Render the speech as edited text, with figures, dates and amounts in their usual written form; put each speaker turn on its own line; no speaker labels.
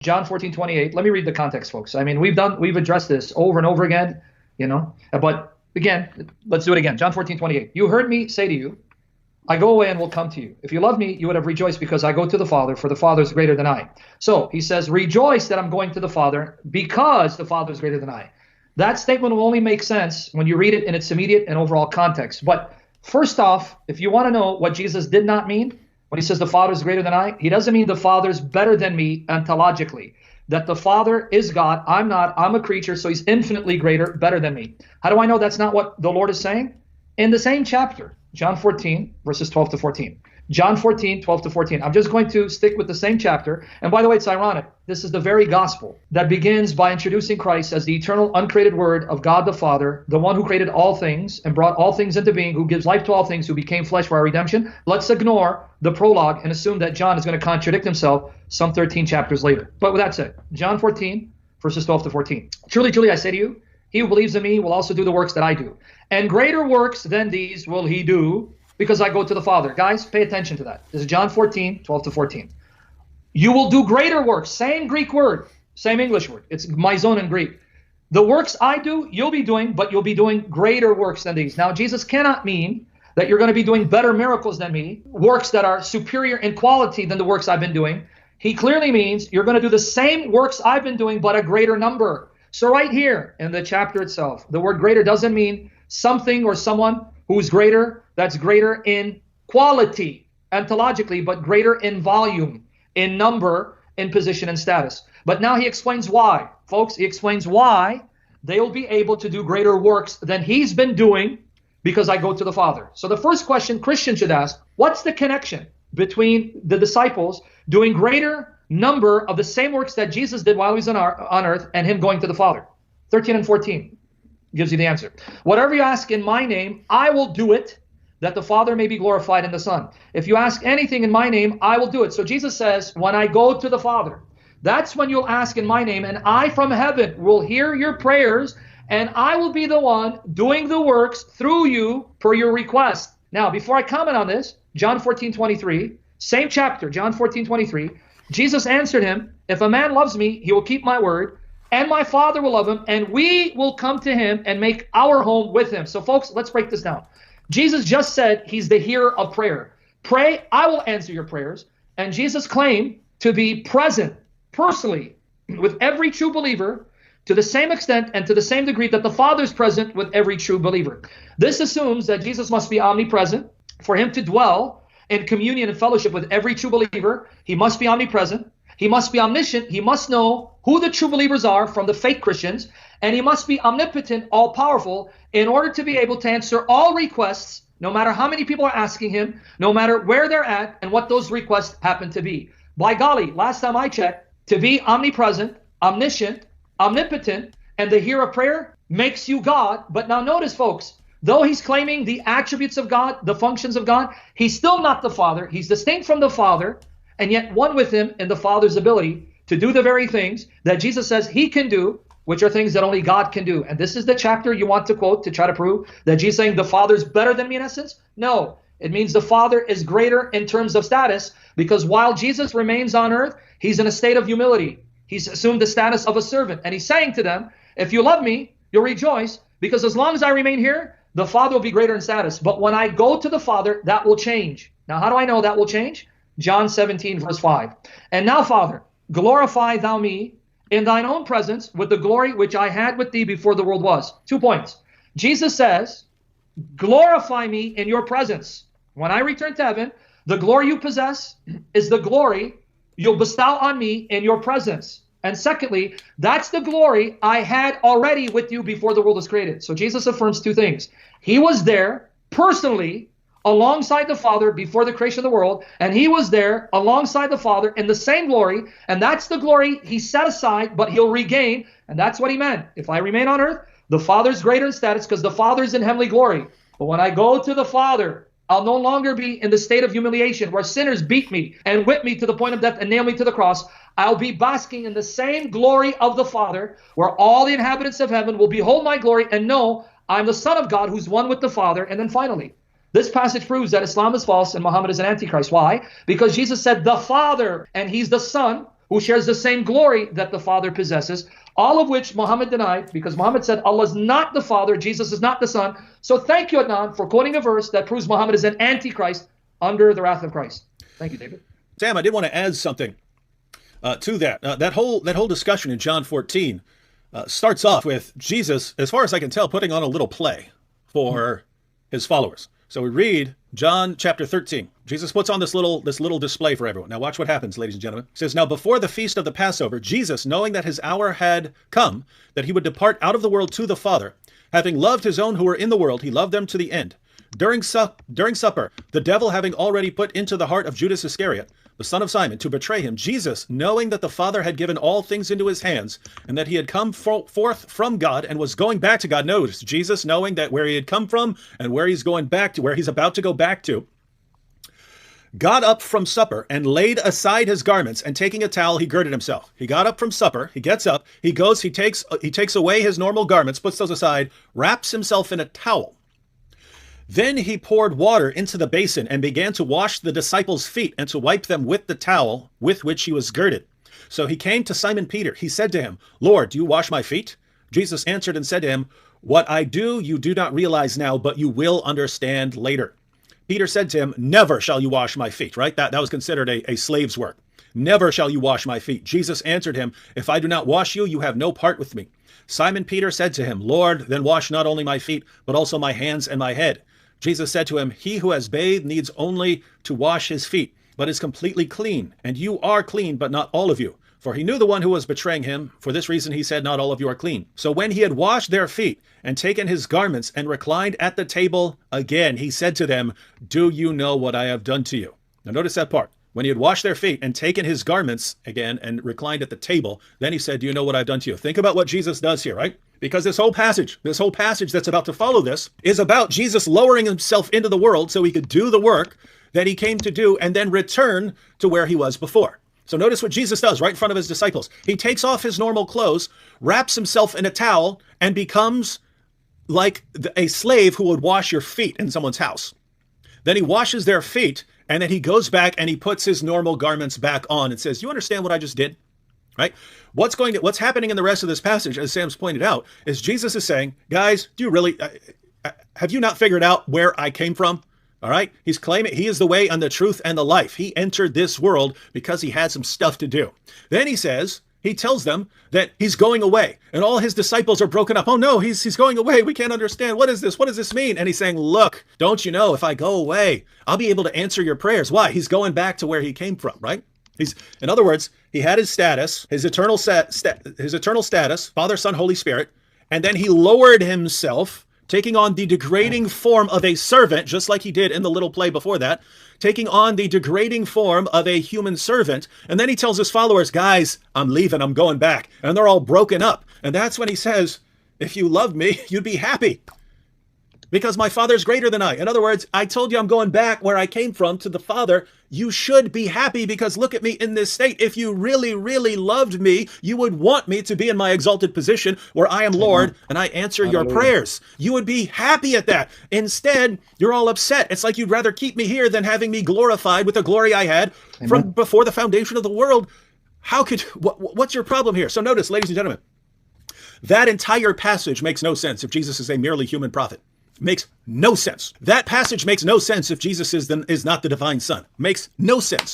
John 14:28. Let me read the context, folks. I mean, we've addressed this over and over again, but again, let's do it again. John 14:28. You heard me say to you, I go away and will come to you. If you love me, you would have rejoiced because I go to the Father, for the Father is greater than I. So he says, rejoice that I'm going to the Father because the Father is greater than I. That statement will only make sense when you read it in its immediate and overall context. But first off, if you want to know what Jesus did not mean, when he says the Father is greater than I, he doesn't mean the Father is better than me ontologically. That the Father is God, I'm not, I'm a creature, so he's infinitely greater, better than me. How do I know that's not what the Lord is saying? In the same chapter, John 14, verses 12 to 14. John 14, 12 to 14. I'm just going to stick with the same chapter. And by the way, it's ironic. This is the very gospel that begins by introducing Christ as the eternal, uncreated word of God the Father, the one who created all things and brought all things into being, who gives life to all things, who became flesh for our redemption. Let's ignore the prologue and assume that John is going to contradict himself some 13 chapters later. But with that said, John 14, verses 12 to 14. Truly, truly, I say to you, he who believes in me will also do the works that I do. And greater works than these will he do, because I go to the Father. Guys, pay attention to that. This is John 14, 12 to 14. You will do greater works. Same Greek word, same English word. It's meizon in Greek. The works I do, you'll be doing, but you'll be doing greater works than these. Now, Jesus cannot mean that you're going to be doing better miracles than me, works that are superior in quality than the works I've been doing. He clearly means you're going to do the same works I've been doing, but a greater number. So right here in the chapter itself, the word greater doesn't mean something or someone who's greater, that's greater in quality, ontologically, but greater in volume, in number, in position and status. But now he explains why. Folks, he explains why they will be able to do greater works than he's been doing because I go to the Father. So the first question Christians should ask, what's the connection between the disciples doing greater number of the same works that Jesus did while he was on earth and him going to the Father? 13 and 14 gives you the answer. Whatever you ask in my name, I will do it, that the Father may be glorified in the Son. If you ask anything in my name, I will do it. So Jesus says, when I go to the Father, that's when you'll ask in my name, and I from heaven will hear your prayers, and I will be the one doing the works through you per your request. Now, before I comment on this, John 14:23, same chapter, John 14:23, Jesus answered him, if a man loves me, he will keep my word, and my Father will love him, and we will come to him and make our home with him. So folks, let's break this down. Jesus just said he's the hearer of prayer. Pray, I will answer your prayers. And Jesus claimed to be present personally with every true believer to the same extent and to the same degree that the Father is present with every true believer. This assumes that Jesus must be omnipresent. For him to dwell in communion and fellowship with every true believer, he must be omnipresent. He must be omniscient. He must know who the true believers are from the fake Christians. And he must be omnipotent, all-powerful, in order to be able to answer all requests, no matter how many people are asking him, no matter where they're at, and what those requests happen to be. By golly, last time I checked, to be omnipresent, omniscient, omnipotent, and the hearer of prayer makes you God. But now notice, folks, though he's claiming the attributes of God, the functions of God, he's still not the Father. He's distinct from the Father, and yet one with him in the Father's ability to do the very things that Jesus says he can do, which are things that only God can do. And this is the chapter you want to quote to try to prove that Jesus saying the Father's better than me in essence? No, it means the Father is greater in terms of status, because while Jesus remains on earth, he's in a state of humility. He's assumed the status of a servant. And he's saying to them, if you love me, you'll rejoice, because as long as I remain here, the Father will be greater in status. But when I go to the Father, that will change. Now, how do I know that will change? John 17, verse 5. And now, Father, glorify thou me in thine own presence with the glory which I had with thee before the world was. 2 points. Jesus says, glorify me in your presence. When I return to heaven, the glory you possess is the glory you'll bestow on me in your presence. And secondly, that's the glory I had already with you before the world was created. So Jesus affirms 2 things. He was there personally alongside the Father before the creation of the world, and he was there alongside the Father in the same glory, and that's the glory he set aside, but he'll regain, and that's what he meant. If I remain on earth, the Father's greater in status because the Father's in heavenly glory. But when I go to the Father, I'll no longer be in the state of humiliation where sinners beat me and whip me to the point of death and nail me to the cross. I'll be basking in the same glory of the Father, where all the inhabitants of heaven will behold my glory and know I'm the Son of God who's one with the Father. And then finally, this passage proves that Islam is false and Muhammad is an antichrist. Why? Because Jesus said the Father, and he's the Son who shares the same glory that the Father possesses, all of which Muhammad denied, because Muhammad said Allah is not the Father, Jesus is not the Son. So thank you, Adnan, for quoting a verse that proves Muhammad is an antichrist under the wrath of Christ. Thank you, David.
Sam, I did want to add something to that. That whole discussion in John 14 starts off with Jesus, as far as I can tell, putting on a little play for his followers. So we read John chapter 13. Jesus puts on this little display for everyone. Now watch what happens, ladies and gentlemen. It says, now before the feast of the Passover, Jesus, knowing that his hour had come, that he would depart out of the world to the Father, having loved his own who were in the world, he loved them to the end. During supper, the devil having already put into the heart of Judas Iscariot, the son of Simon, to betray him, Jesus, knowing that the Father had given all things into his hands, and that he had come forth from God and was going back to God. Notice, Jesus, knowing that where he had come from and where he's going back to, where he's about to go back to, got up from supper and laid aside his garments, and taking a towel, he girded himself. He got up from supper, he gets up, he goes, he takes away his normal garments, puts those aside, wraps himself in a towel. Then he poured water into the basin and began to wash the disciples' feet and to wipe them with the towel with which he was girded. So he came to Simon Peter. He said to him, Lord, do you wash my feet? Jesus answered and said to him, what I do you do not realize now, but you will understand later. Peter said to him, never shall you wash my feet, right? That was considered a slave's work. Never shall you wash my feet. Jesus answered him, if I do not wash you, you have no part with me. Simon Peter said to him, Lord, then wash not only my feet, but also my hands and my head. Jesus said to him, he who has bathed needs only to wash his feet, but is completely clean. And you are clean, but not all of you. For he knew the one who was betraying him. For this reason he said, not all of you are clean. So when he had washed their feet and taken his garments and reclined at the table again, he said to them, do you know what I have done to you? Now notice that part. When he had washed their feet and taken his garments again and reclined at the table, then he said, do you know what I've done to you? Think about what Jesus does here, right? Because this whole passage that's about to follow this is about Jesus lowering himself into the world so he could do the work that he came to do and then return to where he was before. So notice what Jesus does right in front of his disciples. He takes off his normal clothes, wraps himself in a towel, and becomes like a slave who would wash your feet in someone's house. Then he washes their feet, and then he goes back and he puts his normal garments back on and says, you understand what I just did? Right? What's happening in the rest of this passage, as Sam's pointed out, is Jesus is saying, guys, do you really, have you not figured out where I came from? All right. He's claiming he is the way and the truth and the life. He entered this world because he had some stuff to do. Then he tells them that he's going away and all his disciples are broken up. Oh no, he's going away. We can't understand. What is this? What does this mean? And he's saying, look, don't you know if I go away, I'll be able to answer your prayers. Why? He's going back to where he came from, right? In other words, he had his status, his eternal status, Father, Son, Holy Spirit, and then he lowered himself, taking on the degrading form of a servant, just like he did in the little play before that, taking on the degrading form of a human servant. And then he tells his followers, guys, I'm leaving, I'm going back. And they're all broken up. And that's when he says, if you loved me, you'd be happy because my Father's greater than I. In other words, I told you I'm going back where I came from to the Father. You should be happy because look at me in this state. If you really, really loved me, you would want me to be in my exalted position where I am Lord and I answer your prayers. You would be happy at that. Instead, you're all upset. It's like you'd rather keep me here than having me glorified with the glory I had from before the foundation of the world. What's your problem here? So notice, ladies and gentlemen, that entire passage makes no sense if Jesus is a merely human prophet. Makes no sense. That passage makes no sense if Jesus is not the divine Son. Makes no sense.